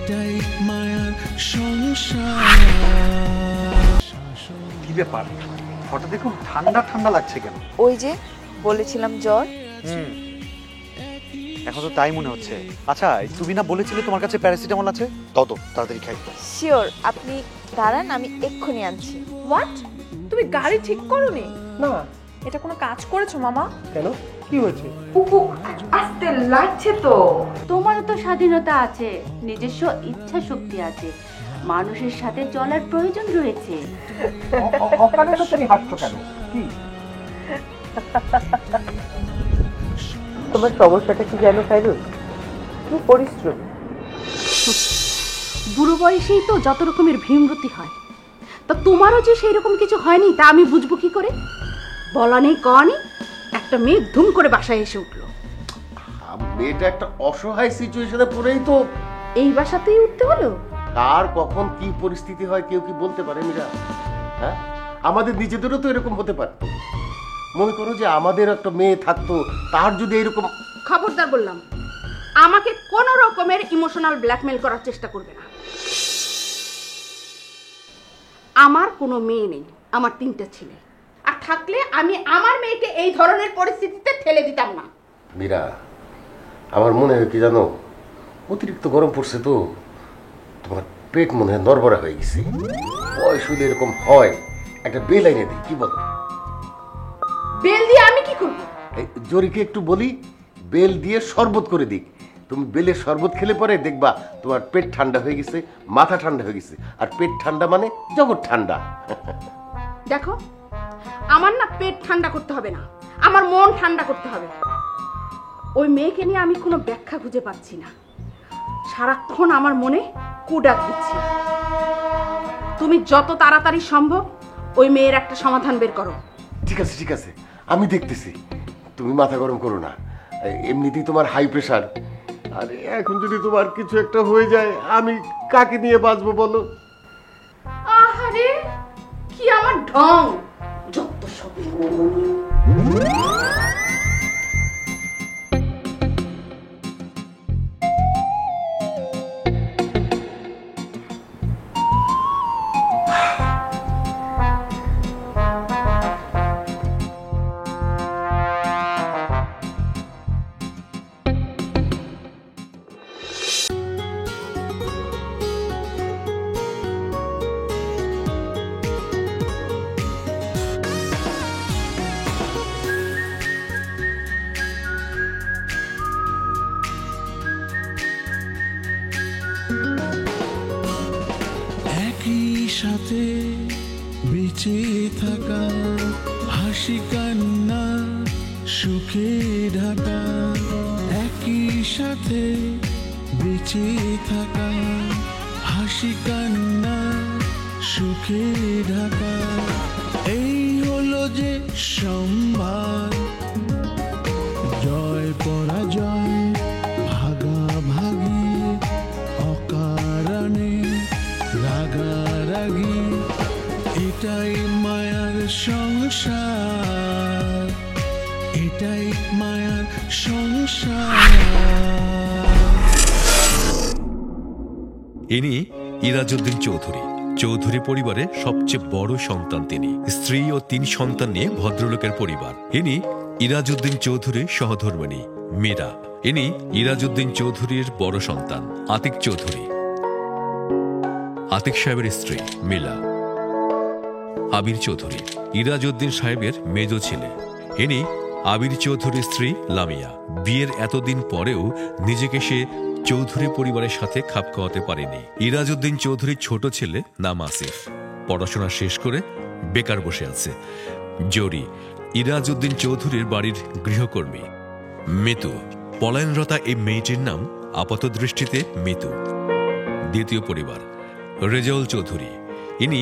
এটাই মায়ার সংসার। কি ব্যাপার, হঠাৎ খুব ঠান্ডা ঠান্ডা লাগছে কেন? ওই যে বলেছিলাম জ্বর। এখন তো তাই মনে হচ্ছে। আচ্ছা, তুমি না বলেছিলে তোমার কাছে প্যারাসিটামল আছে? তত তাড়াতাড়ি খাই। শিওর, আপনি দাঁড়ান, আমি এক্ষুনি আনছি। হোয়াট? তুমি গাড়ি ঠিক করোনি? না। এটা কোনো কাজ করেছো মামা? কেন, কি হয়েছে? আস্তে লাগছে তো। তোমারও তো স্বাধীনতা আছে, নিজস্ব ইচ্ছা শক্তি আছে, মানুষের সাথে চলার প্রয়োজন রয়েছে। অকালে তো তুমি হাসছো কেন? কি তোমার সমস্যাটা কি জানো ফাইরুজ? তুমি পরিশ্রমী। বুড়ো বয়সেই তো যত রকমের ভীমরতি হয়, তা তোমারও যে সেই রকম কিছু হয়নি তা আমি বুঝবো কি করে? বলা নেই কওয়া নেই, একটা মেয়ে ধুম করে বাসায় এসে উঠলো। মেয়েটা একটা অসহায় সিচুয়েশনে পড়েই তো এই বাসাতেই উঠতে হলো। কার কখন কি পরিস্থিতি হয় কেউ কি বলতে পারে মীরা? হ্যাঁ, আমাদের নিজেদেরও তো এরকম হতে পারতো। মনে করো যে আমাদের একটা মেয়ে থাকতো, তার যদি এরকম। খবরদার বললাম, আমাকে কোনো রকমের ইমোশনাল ব্ল্যাকমেল করার চেষ্টা করবে না। আমার কোনো মেয়ে নেই, আমার 3টা ছেলে, আর থাকলে আমি আমার মেয়েকে এই ধরনের পরিস্থিতিতে ঠেলে দিতাম না। মীরা, আমার মনে হয় কি জানো, অতিরিক্ত গরম পড়ছে তো, তোমার পেট মনে হয় নড়বড়া হয়ে গেছে। বয়স হলে এরকম হয়। একটা বেল এনে দিই, কি বলো? বেল দিয়ে আমি কি করব? জরিকে একটু বলি বেল দিয়ে শরবত করে দিক। তুমি বেলের শরবত খেলে পরে দেখবা তোমার পেট ঠান্ডা হয়ে গেছে, মাথা ঠান্ডা হয়ে গেছে। আর পেট ঠান্ডা মানে জগৎ ঠান্ডা। দেখো, আমার না পেট ঠান্ডা করতে হবে না, আমার মন ঠান্ডা করতে হবে। ওই মেয়েকে নিয়ে আমি কোনো ব্যাখ্যা খুঁজে পাচ্ছি না, সারাক্ষণ আমার মনে কুডাক দিচ্ছে। তুমি যত তাড়াতাড়ি সম্ভব ওই মেয়ের একটা সমাধান বের করো। ঠিক আছে ঠিক আছে, আমি দেখতেছি। তুমি মাথা গরম করো না, এমনিতেই তোমার হাই প্রেশার। আর এখন যদি তোমার কিছু একটা হয়ে যায়, আমি কাকে নিয়ে বাঁচবো বলো? আহারে, কি আমার ঢং, যত সব। একই সাথে বেঁচে থাকা, হাসি কান্না সুখে ঢাকা। একই সাথে বেঁচে থাকা, হাসি কান্না সুখে ঢাকা। এই হলো যে সম্ভার, জয় পরাজয় ভাগাভাগি, অকারণে রাগারাগি। এটাই মায়ার সংসার, এটাই মায়ার সংসার। ইনি ইরাজউদ্দিন চৌধুরী। চৌধুরী পরিবারের সবচেয়ে বড় সন্তান তিনি। স্ত্রী ও 3 সন্তান নিয়ে ভদ্রলোকের পরিবার। ইনি ইরাজউদ্দিন চৌধুরীর সহধর্মিণী মীরা। ইনি ইরাজউদ্দিন চৌধুরীর বড় সন্তান আতিক চৌধুরী। আতিক সাহেবের স্ত্রী মিলা। আবির চৌধুরী ইরাজউদ্দিন সাহেবের মেজ ছেলে। ইনি আবির চৌধুরীর স্ত্রী লামিয়া। বিয়ের এতদিন পরেও নিজেকে সে চৌধুরী পরিবারের সাথে খাপ খাওয়াতে পারেনি। ইরাজউদ্দিন চৌধুরীর ছোট ছেলে নাম আসিফ, পড়াশোনা শেষ করে বেকার বসে আছে। জরি ইরাজউদ্দিন চৌধুরীর বাড়ির গৃহকর্মী। মিতু পলায়নরতা এই মেয়েটির নাম আপাত দৃষ্টিতে মিতু। দ্বিতীয় পরিবার রেজাউল চৌধুরী। ইনি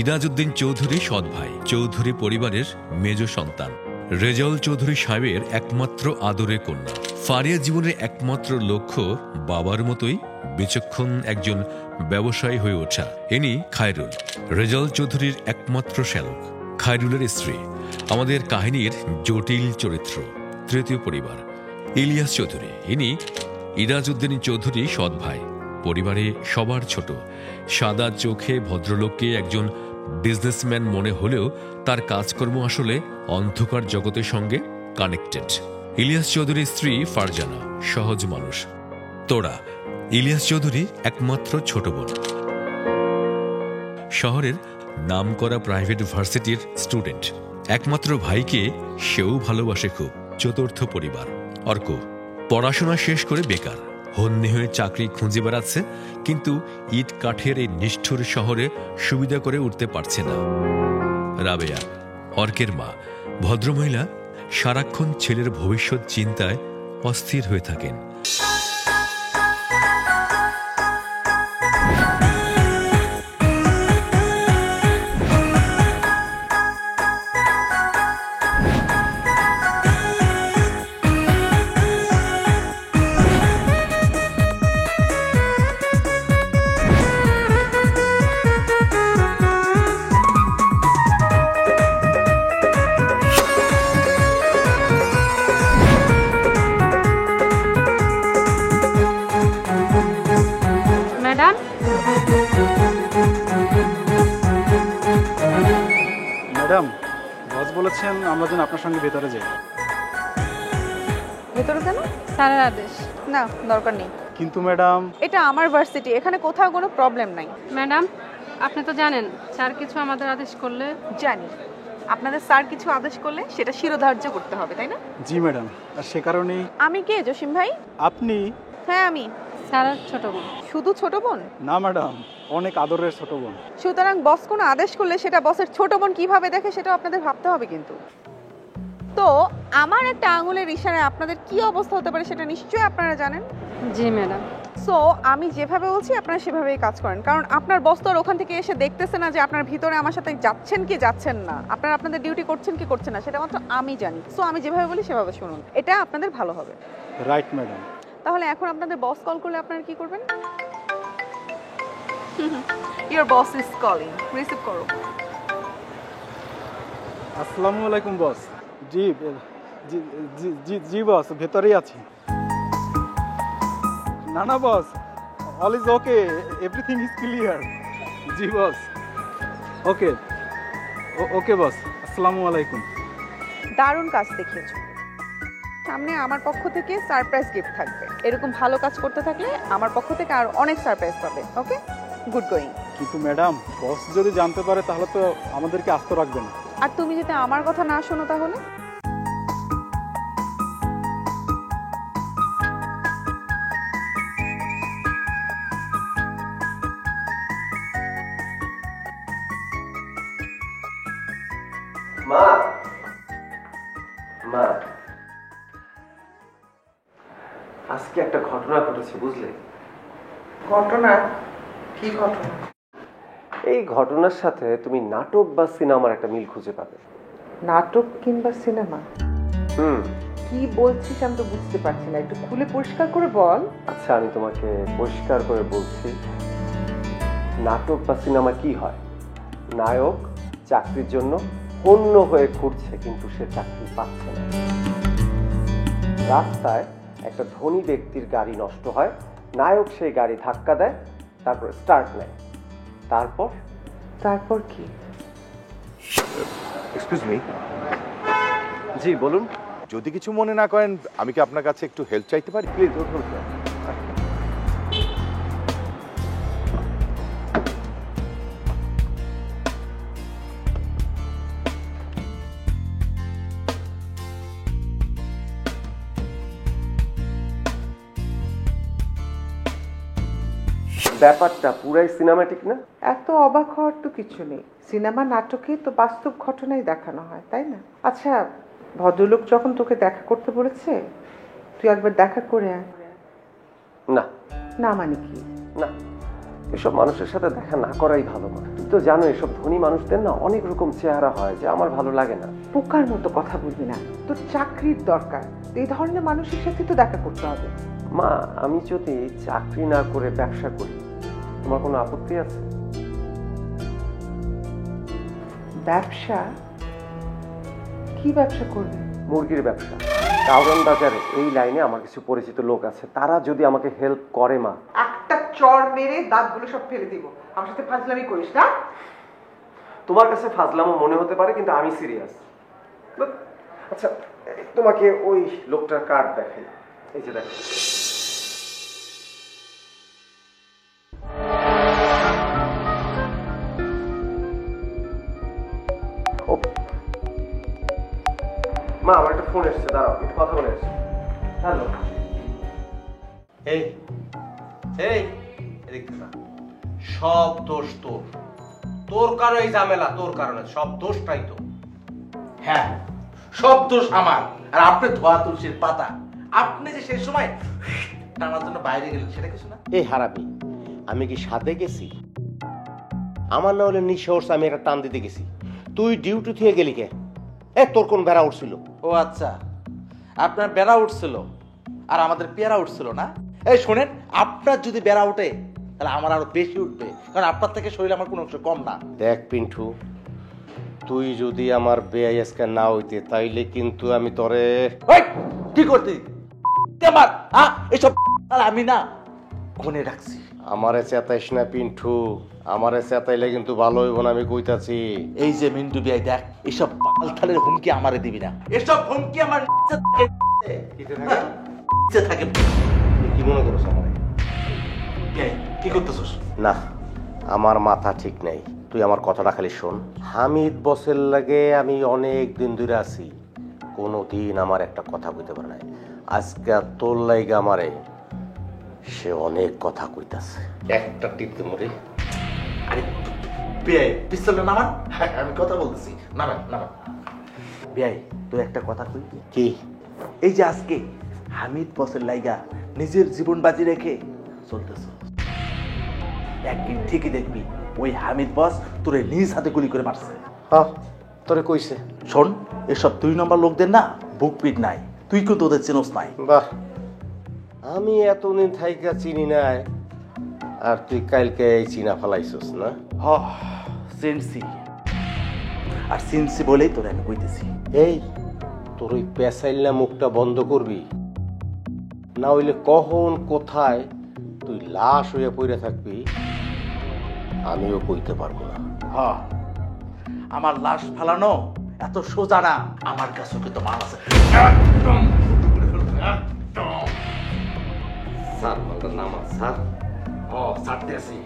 ইরাজউদ্দিন চৌধুরী সৎ ভাই, চৌধুরী পরিবারের মেজ সন্তান। রেজাউল চৌধুরী সাহেবের একমাত্র আদরের কন্যা। ফারিয়া জীবনের একমাত্র লক্ষ্য বাবার মতোই বিচক্ষণ একজন ব্যবসায়ী হয়ে ওঠা। ইনি খায়রুল, রেজাউল চৌধুরীর একমাত্র শ্যালক। খায়রুলের স্ত্রী আমাদের কাহিনীর জটিল চরিত্র। তৃতীয় পরিবার ইলিয়াস চৌধুরী। ইনি ইরাজউদ্দিন চৌধুরী সৎ ভাই। পরিবারে সবার ছোট। সাদা চোখে ভদ্রলোককে একজন বিজনেসম্যান মনে হলেও তার কাজকর্ম আসলে অন্ধকার জগতের সঙ্গে কানেক্টেড। ইলিয়াস চৌধুরীর স্ত্রী ফারজানা সহজ মানুষ। তোরা ইলিয়াস চৌধুরী একমাত্র ছোট বোন, শহরের নামকরা প্রাইভেট ভার্সিটির স্টুডেন্ট। একমাত্র ভাইকে সেও ভালোবাসে খুব। চতুর্থ পরিবার অর্ক পড়াশোনা শেষ করে বেকার, হন্যে হয়ে চাকরি খুঁজে বেড়াচ্ছে, কিন্তু ইট কাঠের এই নিষ্ঠুর শহরে সুবিধা করে উঠতে পারছে না। রাবেয়া অর্কের মা, ভদ্রমহিলা, সারাক্ষণ ছেলের ভবিষ্যৎ চিন্তায় অস্থির হয়ে থাকেন। ম্যাডাম, ম্যাডাম, বস বলেছেন আমরা যেন আপনার সঙ্গে ভেতরে যাই। ভেতরে কেন? স্যারের আদেশ। না, দরকার নেই। কিন্তু ম্যাডাম, এটা আমার ভার্সিটি, এখানে কোথাও কোনো প্রবলেম নাই। ম্যাডাম, আপনি তো জানেন স্যার কিছু আমাদের আদেশ করলে। জানি, আপনাদের স্যার কিছু আদেশ করলে সেটা শিরোধার্য করতে হবে, তাই না? জি ম্যাডাম, আর সে কারণেই। আমি কে জসিম ভাই? আপনি? হ্যাঁ আমি। স্যারের ছোট বোন। শুধু ছোট বোন? না ম্যাডাম, অনেক আদরের ছোট বোন। সুতরাং বস কোনো আদেশ করলে সেটা বসের ছোট বোন কিভাবে দেখে সেটাও আপনাদের ভাবতে হবে কিন্তু। তো আমার একটা আঙুলের ইশারায় আপনাদের কি অবস্থা হতে পারে সেটা নিশ্চয়ই আপনারা জানেন। জি ম্যাডাম। সো আমি যেভাবে বলছি আপনারা সেভাবেই কাজ করেন, কারণ আপনার বস তো আর ওখান থেকে এসে দেখতেছে না যে আপনার ভিতরে আমার সাথে যাচ্ছেন কি যাচ্ছেন না, আপনারা আপনাদের ডিউটি করছেন কি করছেন না, সেটা মাত্র আমি জানি। সো আমি যেভাবে বলি সেভাবে শুনুন, এটা আপনাদের ভালো হবে। Right madam. তাহলে এখন আপনাদের বস কল করলে আপনারা কি করবেন? Your boss is calling, receive করো। আসসালামু আলাইকুম বস। জি জি জি জি জি বস, ভেতরেই আছি। না না boss, all is okay, everything is clear. জি বস, ওকে ওকে বস, আসসালামু আলাইকুম। দারুণ কাজ দেখিয়েছো। সামনে আমার পক্ষ থেকে সারপ্রাইজ গিফট থাকবে। এরকম ভালো কাজ করতে থাকলে আমার পক্ষ থেকে আর অনেক সারপ্রাইজ পাবে। ওকে, গুড গোয়িং। কিন্তু ম্যাডাম, বস যদি জানতে পারে তাহলে তো আমাদেরকে আস্ত রাখবেন। আর তুমি যদি আমার কথা না শোনো তাহলে? মা, মা, আজকে একটা ঘটনা ঘটেছে বুঝলে? ঘটনা? কি ঘটনা? এই ঘটনার সাথে তুমি নাটক বা সিনেমার একটা মিল খুঁজে পাবে। নাটক কিংবা সিনেমা? হুম। কি বলছিস আমি তো বুঝতে পারছি না, একটু খুলে পরিষ্কার করে বল। আচ্ছা, আমি তোমাকে পরিষ্কার করে বলছি। নাটক বা সিনেমা কি হয়? নায়ক চাকরির জন্য হন্য হয়ে ঘুরছে, কিন্তু সে চাকরি পাচ্ছে না। রাস্তায় একটা ধনী ব্যক্তির গাড়ি নষ্ট হয়, নায়ক সেই গাড়ি ধাক্কা দেয়, তারপর স্টার্ট নেয়। তারপর কি? এক্সকিউজ মি, জি বলুন। যদি কিছু মনে না করেন আমি কি আপনার কাছে একটু হেল্প চাইতে পারি? প্লিজ উঠুন। ব্যাপারটা পুরাই সিনেমাটিক না? এত অবাক হওয়ার তো কিছু নেই। সিনেমা নাটকে তো বাস্তব ঘটনাই দেখানো হয়, তাই না? আচ্ছা, ভদ্রলোক যখন তোকে দেখা করতে বলেছে তুই একবার দেখা করে আয়। না। না মানে কি? না, এসব মানুষের সাথে দেখা না করাই ভালো। মা, তুমি তো জানো এসব ধনী মানুষদের না অনেক রকম চেহারা হয়, যে আমার ভালো লাগে না। পোকার মতো কথা বলবি না, তোর চাকরির দরকার, এই ধরনের মানুষের সাথে তো দেখা করতে হবে। মা, আমি যদি চাকরি না করে ব্যবসা করি তোমার কোনো আপত্তি আছে? ব্যবসা? কি ব্যবসা করবে? মুরগির ব্যবসা। কাউরান বাজারে এই লাইনে আমার কিছু পরিচিত লোক আছে, তারা যদি আমাকে হেল্প করে মা। একটা চড় মেরে দাঁতগুলো সব ফেলে দিব। আমার সাথে ফাজলামি করিস না। তোমার কাছে ফাজলামো মনে হতে পারে, কিন্তু আমি সিরিয়াস। আচ্ছা, তোমাকে ওই লোকটার কার্ড দেখাই। এই যে দেখো। মা, আমার একটা ফোন এসেছে, দাঁড়াও একটু কথা বলে আসছি। হ্যালো। এই এই এদিকে না, সব দোষ তোর। তোর কারণে এই ঝামেলা, তোর কারণে সব দোষটাই তো। হ্যাঁ, সব দোষ আমার। আর আপনি ধোয়া তুলসীর পাতা। আপনি যে সেই সময় টানার জন্য বাইরে গেলেন, সেটা কিছু না। এই হারামি, আমি কি সাথে গেছি? আমার না হলে নিঃসাহস আমি একটা টান দিতে গেছি, তুই ডিউটি থেকে গেলি কে? তোর কোন বেড়া উঠছিল? ও আচ্ছা, আপনার বেড়া উঠছিল আর আমাদের পেয়ারা উঠছিল না। এই শোনেন, আপনার যদি বেড়া উঠে তাহলে আমার আরো বেশি উঠবে, কারণ আপনার থেকে শরীর আমার কোনো অংশ কম না। দেখ পিন্টু, তুই যদি আমার বেআইএসকে না হইতে তাইলে কিন্তু আমি তোরে কি করতি আমার এসব আমি না কোনে রাখছি। আমারে চেতাইস না পিন্টু, আমারে চেতাইলে কিন্তু ভালো হইব না, আমি কইতাছি। এই যে মিন্টু বিয়াই, দেখ এসব পালথালের হুমকি আমারে দিবি না। এসব হুমকি আমার নিচে থাকে। কি মনে করছ আমারে? কি করতেছস? না, আমার মাথা ঠিক নেই। তুই আমার কথাটা খালি শোন। হামিদ বসের লাগে আমি অনেক দিন ধরে আছি, কোনোদিন আমার একটা কথা কইতে পারে নাই। আজকে তোর লাইগা আমারে সে অনেক কথা কইতাছে। একটা টিপতে মরে। আরে বিয়াই, পিস্তলটা নামান, আমি কথা বলতেছি। নামান নামান। বিয়াই, তুই একটা কথা কই। কি? এই যে আজকে হামিদ বসের লাইগা নিজের জীবন বাজি রেখে চলতেছ, একদিন ঠিকই দেখবি ওই হামিদ বস তোরে নিজ হাতে গুলি করে মারছে। হ্যাঁ, তোরে কইছে। শোন, এসব 2 নম্বর লোকদের না বুক পিট নাই, তুই কিন্তু ওদের চিনোস নাই। বাহ, আমি এতদিন থাইকা চিনি নাই, আর তুই কালকে এই চিনা ফেলাইছস না? সিনসি, আর সিনসি বলেই তোরে আমি কইতেছি। এই তোর ওই পেঁচাইলা মুখটা বন্ধ করবি, না হইলে কখন কোথায় তুই লাশ হইয়া পড়ে থাকবি আমিও কইতে পারবো না। আমার লাশ ফালানো এত সোজা না, আমার কাছে কিন্তু মাল আছে। স্যার, মালটা নামা স্যার। ছাড়তে আসি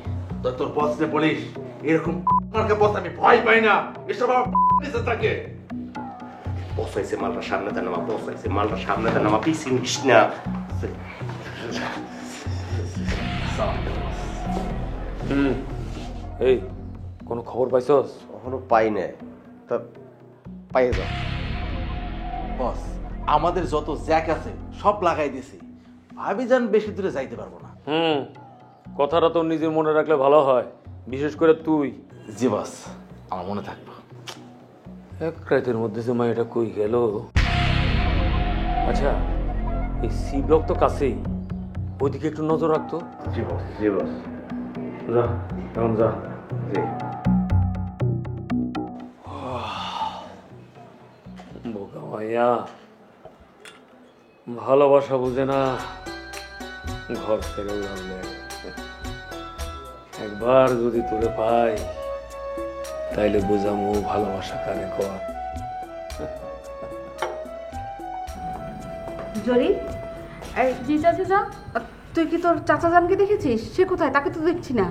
তোর বসরে বলিস এরকম মার্কা বস আমি ভয় পাই না, এসব আমার নিচে থাকে। বসাইছে মালটা সামনে দেন, নামা বসাইছে মালটা সামনে দেন, নামা পিছিয়ে নিস না। এই কোনো খবর পাইছস? এখনো পাই না, তা পাই যা। বস, আমাদের যত জ্যাক আছে সব লাগাই দিছি, ভাবি যান বেশি দূরে যাইতে পারবো না। কথাটা তো নিজের মনে রাখলে ভালো হয়, বিশেষ করে তুই। জি বস, আমার মনে থাকবো। এক রাতের মধ্যে যে মাইটা কই গেল। আচ্ছা, এই সি ব্লক তো কাছেই, ওইদিকে একটু নজর রাখতো। জি বস, জি বস। যা, এখন যা। জি। বোকা মাইয়া, ভালোবাসা বুঝে না, ঘর ছেড়ে উড়াল দেয়। একবার যদি তোরে পাই তাইলে বুঝামু ভালোবাসা কানে কর। জরি, জি চাচা, তুই কি তোর চাচা জানকে দেখেছিস? সে কোথায়? তাকে তো দেখছি না।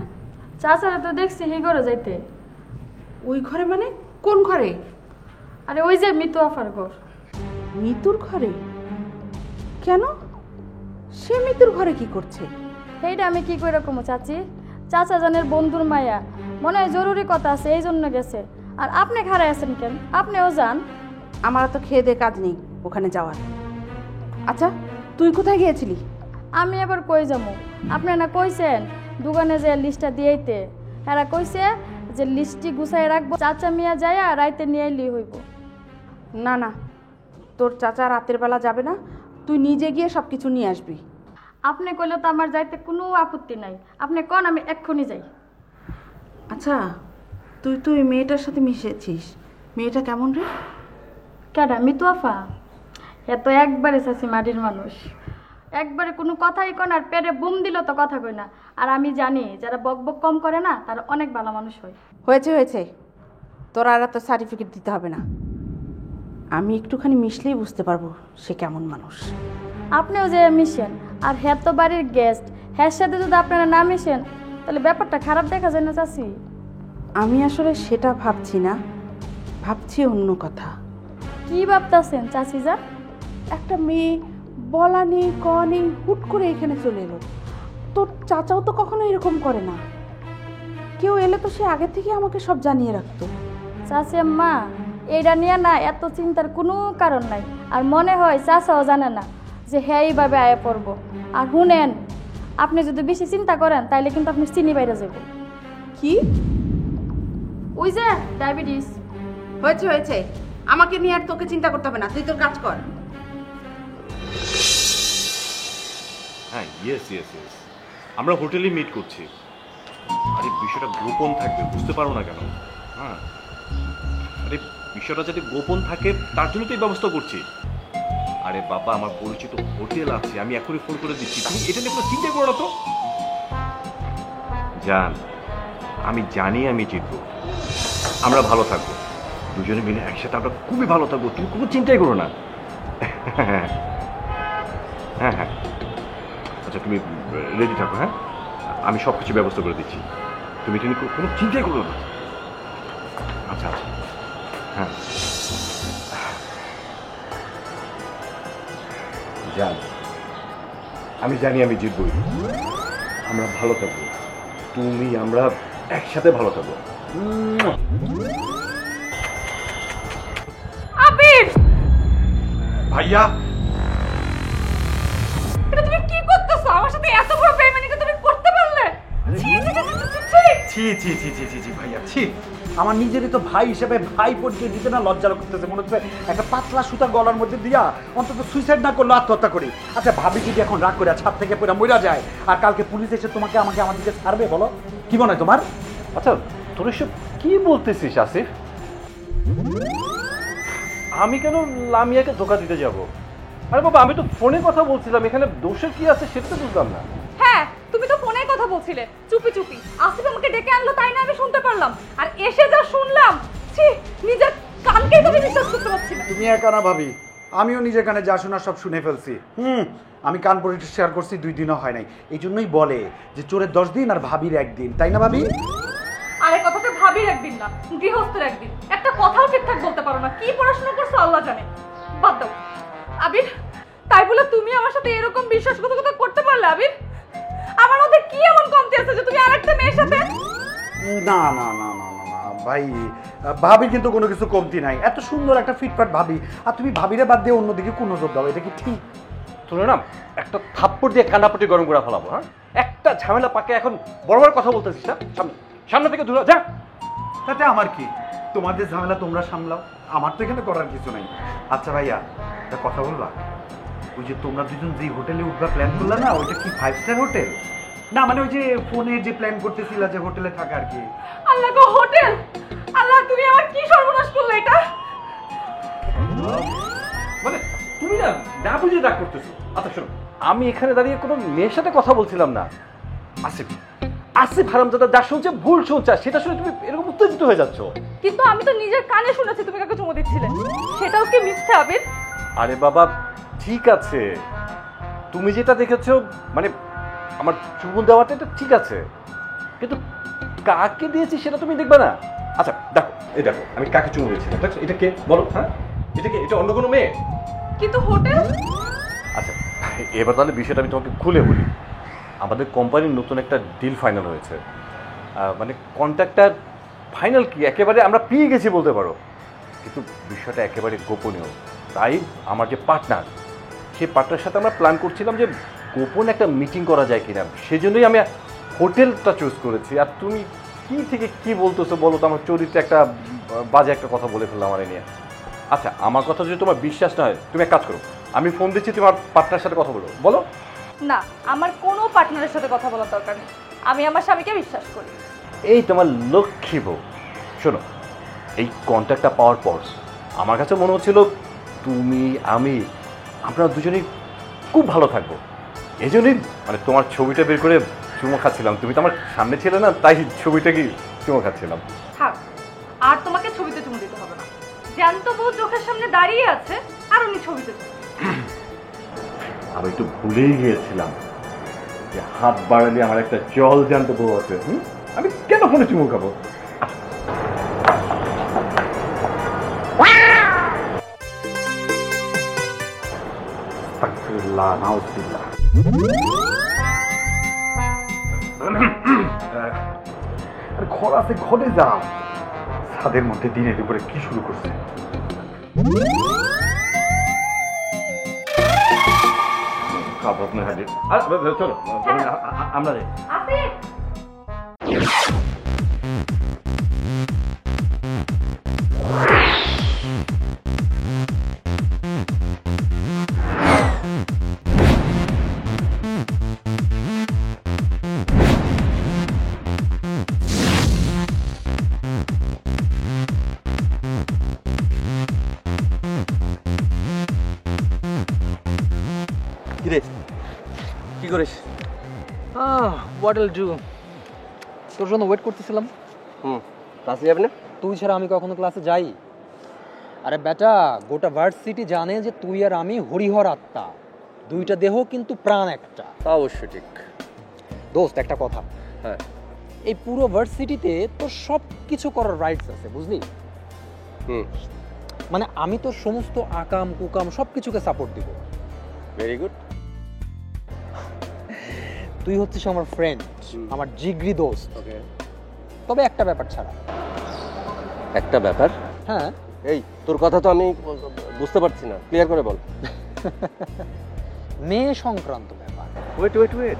চাচারা তো দেখছি এই ঘরে যাইতে। ওই ঘরে মানে কোন ঘরে? আরে ওই যে মিতু আফার ঘর। মিতুর ঘরে? কেন? সে মিতুর ঘরে কি করছে? এইটা আমি কি করে রকম চাচি, চাচা জানের বন্ধুর মায়া, মনে হয় জরুরি কথা আছে এই জন্য গেছে। আর আপনি খাড়াই আছেন কেন? আপনিও যান। আমার তো খেয়ে দে কাজ নেই ওখানে যাওয়ার। আচ্ছা, তুই কোথায় গিয়েছিলি? আমি এবার কই যাবো? আপনি না কইছেন দোকানে যে লিস্টটা দিয়েইতে, এরা কইছে যে লিস্টটি গুছাই রাখবো, চাচা মিয়া যায় রাইতে নিয়ে এলি হইব। না না, তোর চাচা রাতের বেলা যাবে না, তুই নিজে গিয়ে সব কিছু নিয়ে আসবি। আপনি কইলে তো আমার যাইতে কোনো আপত্তি নাই, আপনি কোন আমি এক্ষুনি যাই। আচ্ছা, তুই তো ওই মেয়েটার সাথে মিশেছিস, মেয়েটা কেমন রে? কেডা? মিতু আফা? এত একবারে চাচি মাটির মানুষ, একবারে কোনো কথাই কয় না, আর পেটে বুম দিল তো কথা কই না। আর আমি জানি যারা বক বক কম করে না তারা অনেক ভালো মানুষ হয়। হয়েছে তোরা আর তো সার্টিফিকেট দিতে হবে না, আমি একটুখানি মিশলেই বুঝতে পারবো সে কেমন মানুষ। আপনিও যে মিশেন, আর হ্যাঁ তো বাড়ির গেস্ট, হ্যাঁ সাথে যদি আপনারা না মিশেন তাহলে ব্যাপারটা খারাপ দেখা যায় না চাচি? আমি আসলে সেটা ভাবছি না, ভাবছি অন্য কথা। কি ভাবতেছেন চাচি যা? একটা মেয়ে বলা নেই ক নেই হুট করে এখানে চলে এলো। তোর চাচাও তো কখনো এরকম করে না, কেউ এলে তো সে আগে থেকে আমাকে সব জানিয়ে রাখতো। চাচি আম্মা, এইটা নিয়ে না এত চিন্তার কোনো কারণ নাই। আর মনে হয় চাচাও জানে না যে হ্যাঁ এইভাবে আয়া পড়বো। আর শুনেন, আপনি যদি বেশি চিন্তা করেন তাইলে কিন্তু আপনি চিনি বাইরে যাবেন। কি? ওই যে ডায়াবেটিস। হয়েছে, আমাকে নিয়ে আর তোকে চিন্তা করতে হবে না, তুই তোর কাজ কর। হ্যাঁ, ইয়েস, আমরা হোটেলে মিট করছি। আরে বিষয়টা গোপন থাকবে, বুঝতে পারো না কেন? হ্যাঁ, আরে বিষয়টা যাতে গোপন থাকে তার জন্য তো এই ব্যবস্থা করছি। আরে বাবা, আমার পরিচিত হোটেল আছে, আমি এখনই ফোন করে দিচ্ছি, তুমি এটা নিয়ে কোনো চিন্তা করো না তো। জান, আমি জানি আমি জিতবো, আমরা ভালো থাকবো, দুজনে মিলে একসাথে আমরা খুবই ভালো থাকবো, তুমি কোনো চিন্তাই করো না। হ্যাঁ, আচ্ছা তুমি রেডি থাকো। হ্যাঁ, আমি সব কিছু ব্যবস্থা করে দিচ্ছি, তুমি এটা নিয়ে কোনো চিন্তাই করো না। আচ্ছা, হ্যাঁ জান, আমি জানি আমি জিতবই, আমরা ভালো থাকবো, তুমি আমরা একসাথে ভালো থাকবো। আবির, ভাইয়া, এটা তুমি কি করতেছো? আমার সাথে এত বড় বেইমানি তুমি করতে পারলে? ছি ভাইয়া, ছি। আমার নিজেরই তো ভাই হিসেবে ভাই পরিচয় দিতে না লজ্জা করতেছে। মনে হচ্ছে একটা পাতলা সুতা গলার মধ্যে দিয়া অন্তত সুইসাইড না করলো আত্মহত্যা করি। আচ্ছা ভাবি যদি এখন রাগ করে ছাদ থেকে পড়ে মরে যায় আর কালকে পুলিশ এসে তোমাকে আমাকে আমার দিকে ছাড়বে, বলো কি মনে হয় তোমার? আচ্ছা তোর এসব কি বলতেছিস আসিফ? আমি কেন লামিয়াকে ধোকা দিতে যাব? আরে বাবা, আমি তো ফোনে কথা বলছিলাম, এখানে দোষের কি আছে সেটা তো বুঝলাম না। হ্যাঁ, তুমি তো ফোনে কথা বলছিলে চুপি। আসিফ আমাকে ডেকে আনলো, তাই না আমি শুনতে পারলাম। আর এসে যা শুনলাম, ছি, নিজের কানকেই তুমি বিশ্বাস করতে পারছি না। তুমি একা না ভাবি, আমিও নিজের কানে যা শোনা সব শুনে ফেলছি। আমি কান পরিষ্কার করছি 2 দিনও হয় নাই। এই জন্যই বলে যে চোরের 10 দিন আর ভাবির 1 দিন, তাই না ভাবি? আরে কথাটা ভাবির একদিন না, গৃহস্থের একদিন। একটা কথাও ঠিকঠাক বলতে পারো না, কি পড়াশোনা করছো আল্লাহ জানে। বাদ দাও আবির, তাই বলে তুমি আমার সাথে এরকম বিশ্বাসঘাতকতা করতে পারলে? আবির, আমার মধ্যে কি এমন কমতি আছে যে তুমি আরেকটা মেয়ের সাথে? না ভাই, ভাবির কিন্তু কোনো কিছু কমতি নাই। এত সুন্দর একটা ফিটফাট ভাবি, আর তুমি ভাবিরে বাদ দিয়ে অন্যদিকে কোন নজর দাও, এটা কি ঠিক? তোর না একটা থাপ্পড় দিয়ে কান্নাপটি গরম করে ফেলাবো। হ্যাঁ, একটা ঝামেলা পাকে এখন বড় বড় কথা বলতেছিস না? সামনে থেকে দূরে যা। তাতে আমার কি? তোমাদের ঝামেলা তোমরা সামলাও, আমার তো এখানে করার কিছু নাই। আচ্ছা ভাইয়া, একটা কথা বলবা, ওই যে তোমরা দুজন যে হোটেলে উঠবা প্ল্যান করলা না, ওইটা কি 5 স্টার হোটেল? না মানে ওই যে ফোনে যে প্ল্যান করতেছিলা যে হোটেলে থাকা আর কি। আল্লাহ গো, হোটেল! আল্লাহ, তুমি আমার কি সর্বনাশ করলে এটা? মানে তুমি না না বুঝে রাগ করতেছো। আচ্ছা শোনো, আমি এখানে দাঁড়িয়ে কোনো মেয়ের সাথে কথা বলছিলাম না। আসিফ হারামজাদা যা শুনছে ভুল শুনছে, সেটা শুনে তুমি এরকম উত্তেজিত হয়ে যাচ্ছ। কিন্তু আমি তো নিজের কানে শুনেছি তুমি কাকে চুমু দিচ্ছিলে, সেটাও কি মিথ্যা আবির? আরে বাবা ঠিক আছে, তুমি যেটা দেখেছো মানে আমার চুমু দেওয়াটা এটা ঠিক আছে, কিন্তু কাকে দিয়েছি সেটা তুমি দেখবে না। আচ্ছা দেখো, এই দেখো আমি কাকে চুমু দিয়েছিলাম, দেখো এটা কে বলো? হ্যাঁ, এটা কে? এটা অন্য কোনো মেয়ে? কিন্তু হোটেল। আচ্ছা এবার তাহলে বিষয়টা আমি তোমাকে খুলে বলি। আমাদের কোম্পানির নতুন একটা ডিল ফাইনাল হয়েছে, মানে কন্ট্রাক্টটা ফাইনাল কি একেবারে আমরা পেয়ে গেছি বলতে পারো, কিন্তু বিষয়টা একেবারে গোপনীয়। তাই আমার যে পার্টনার, সেই পার্টনারের সাথে আমরা প্ল্যান করছিলাম যে গোপন একটা মিটিং করা যায় কিনা, সেজন্যই আমি হোটেলটা চুজ করেছি। আর তুমি কি থেকে কি বলতেছো বলো তো? আমার চরিত্রে একটা বাজে একটা কথা বলে ফেললাম আমার নিয়ে। আচ্ছা আমার কথা যদি তোমার বিশ্বাস না হয়, তুমি এক কাজ করো, আমি ফোন দিচ্ছি, তোমার পার্টনারের সাথে কথা বলো। না, আমার কোনো পার্টনারের সাথে কথা বলার দরকার নেই, আমি আমার স্বামীকে বিশ্বাস করি। এই তোমার লক্ষ্মী বউ। শোনো, এই কন্ট্যাক্টটা পাওয়ার পর আমার কাছে মনে হচ্ছিল তুমি আমরা দুজনেই খুব ভালো থাকবো। এই জন্যই মানে তোমার ছবিটা বের করে চুমো খাচ্ছিলাম, তুমি তো আমার সামনে ছিলে না, তাই ছবিটা কি চুমো খাচ্ছিলাম। থাক, আর তোমাকে ছবিতে চুমু দিতে হবে না। জ্যান্ত বউ চোখের সামনে দাঁড়িয়ে আছে আর উনি ছবিতে চুমু। আমি একটু ভুলেই গিয়েছিলাম যে হাত বাড়ালে আমার একটা জল জ্যান্ত বউ আছে। আমি কেন ফোনে চুমু খাবো? ঘর আছে, ঘরে যাও। ছাদের মধ্যে দিনে দুপুরে কি শুরু করছে? খাবো আপনার হাতে। চলো আমরা যাই। কিরে কি করিস? হোয়াট উইল ডু, তোর জন্য ওয়েট করতেছিলাম। ক্লাসে যাবে না? তুই ছাড়া আমি কখনো ক্লাসে যাই? আরে বেটা, গোটা ভার্সিটি জানে যে তুই আর আমি হরিহর আত্মা, দুইটা দেহ কিন্তু প্রাণ একটা। তা অবশ্যই ঠিক। দোস্ত একটা কথা, হ্যাঁ, এই পুরো ভার্সিটিতে তোর সব কিছু করার রাইটস আছে, বুঝলি? মানে আমি তোর সমস্ত আকাম কুকাম সব কিছুকে সাপোর্ট দিব। Very good. তুই হচ্ছিস আমার ফ্রেন্ড, আমার জিগরি দোস্ত। ওকে, তবে একটা ব্যাপার ছাড়া। একটা ব্যাপার? হ্যাঁ। এই তোর কথা তো আমি বুঝতে পারছি না, ক্লিয়ার করে বল। মেয়ে সংক্রান্ত ব্যাপার। ওয়েট ওয়েট ওয়েট,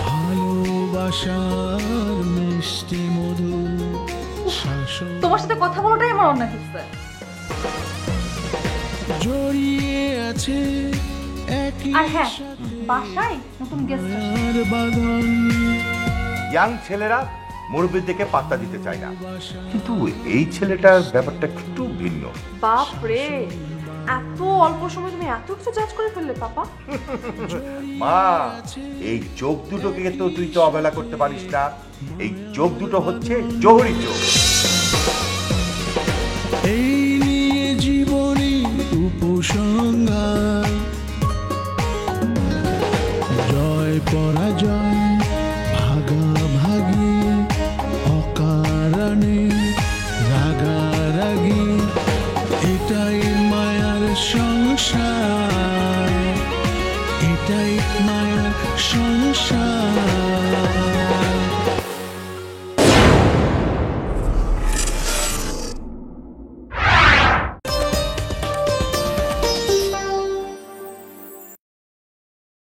ভালোবাসার মিষ্টি মধু শাসন তোমার সাথে কথা বলাটাই আমার অন্যায় হচ্ছে। জড়িয়ে আছে একই আর হ্যাঁ, বাসায় নতুন গেস্ট বাঁধন। ইয়াং ছেলেরা মুরব্বীর দিকে পাত্তা দিতে চায় না, কিন্তু এই ছেলেটার ব্যাপারটা একটু ভিন্ন। বাপ রে, এত অল্প সময় তুমি এত কিছু জাজ করে ফেললে পাপা। মা, এই চোখ দুটোকে তো তুই তো অবহেলা করতে পারিস না। এই চোখ দুটো হচ্ছে জহরি চোখ। এই নিয়ে জীবনে উপসংহার, জয় পরাজয় ভাগাভাগি, অকারণে রাগারাগি, এটাই মায়ার সংসার, এটাই মায়ার সংসার।